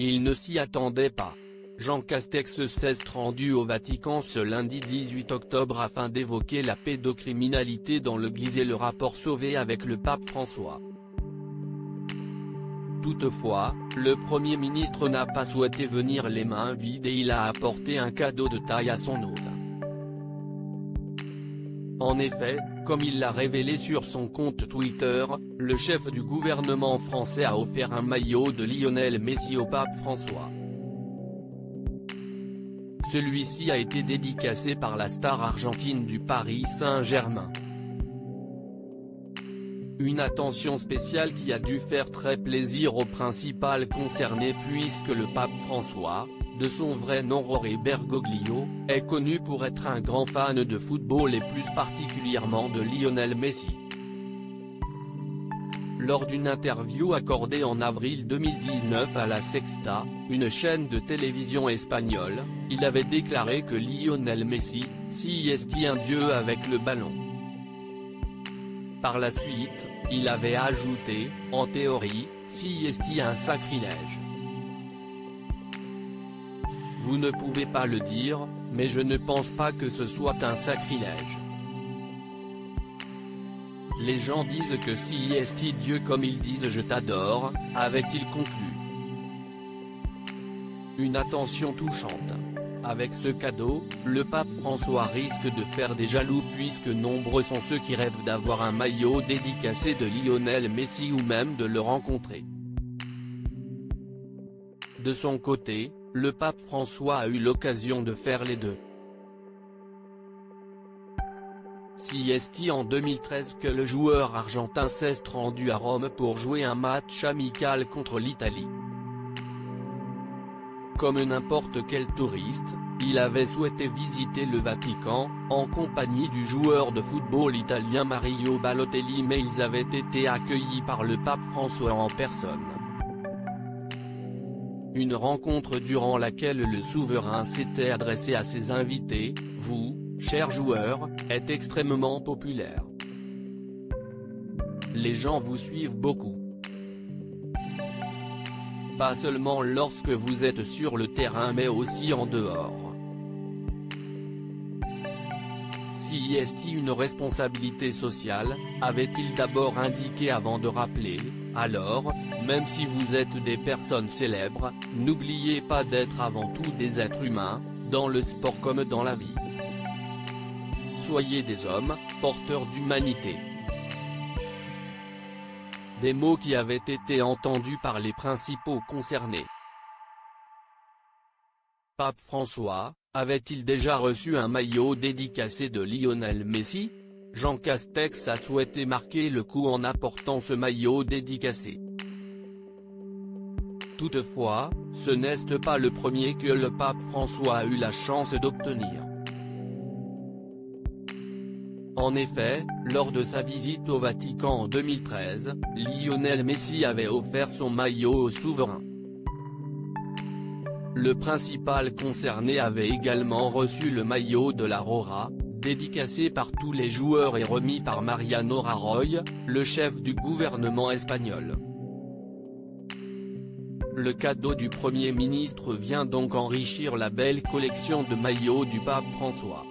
Il ne s'y attendait pas. Jean Castex s'est rendu au Vatican ce lundi 18 octobre afin d'évoquer la pédocriminalité dans l'Église et le rapport sauvé avec le pape François. Toutefois, le Premier ministre n'a pas souhaité venir les mains vides et il a apporté un cadeau de taille à son hôte. En effet, comme il l'a révélé sur son compte Twitter, le chef du gouvernement français a offert un maillot de Lionel Messi au pape François. Celui-ci a été dédicacé par la star argentine du Paris Saint-Germain. Une attention spéciale qui a dû faire très plaisir au principal concerné puisque le pape François, de son vrai nom Jorge Bergoglio, est connu pour être un grand fan de football et plus particulièrement de Lionel Messi. Lors d'une interview accordée en avril 2019 à La Sexta, une chaîne de télévision espagnole, il avait déclaré que Lionel Messi, si est un dieu avec le ballon. Par la suite, il avait ajouté, en théorie, si est un sacrilège. Vous ne pouvez pas le dire, mais je ne pense pas que ce soit un sacrilège. Les gens disent que si est Dieu comme ils disent je t'adore, avait-il conclu. Une attention touchante. Avec ce cadeau, le pape François risque de faire des jaloux puisque nombreux sont ceux qui rêvent d'avoir un maillot dédicacé de Lionel Messi ou même de le rencontrer. De son côté, le pape François a eu l'occasion de faire les deux. Si est en 2013 que le joueur argentin s'est rendu à Rome pour jouer un match amical contre l'Italie. Comme n'importe quel touriste, il avait souhaité visiter le Vatican, en compagnie du joueur de football italien Mario Balotelli mais ils avaient été accueillis par le pape François en personne. Une rencontre durant laquelle le souverain s'était adressé à ses invités, « Vous, chers joueurs, êtes extrêmement populaire. Les gens vous suivent beaucoup. Pas seulement lorsque vous êtes sur le terrain mais aussi en dehors. Si est une responsabilité sociale, avait-il d'abord indiqué avant de rappeler, alors, même si vous êtes des personnes célèbres, n'oubliez pas d'être avant tout des êtres humains, dans le sport comme dans la vie. Soyez des hommes, porteurs d'humanité. » Des mots qui avaient été entendus par les principaux concernés. Pape François, avait-il déjà reçu un maillot dédicacé de Lionel Messi? Jean Castex a souhaité marquer le coup en apportant ce maillot dédicacé. Toutefois, ce n'est pas le premier que le pape François a eu la chance d'obtenir. En effet, lors de sa visite au Vatican en 2013, Lionel Messi avait offert son maillot au souverain. Le principal concerné avait également reçu le maillot de la Rora, dédicacé par tous les joueurs et remis par Mariano Rajoy, le chef du gouvernement espagnol. Le cadeau du Premier ministre vient donc enrichir la belle collection de maillots du pape François.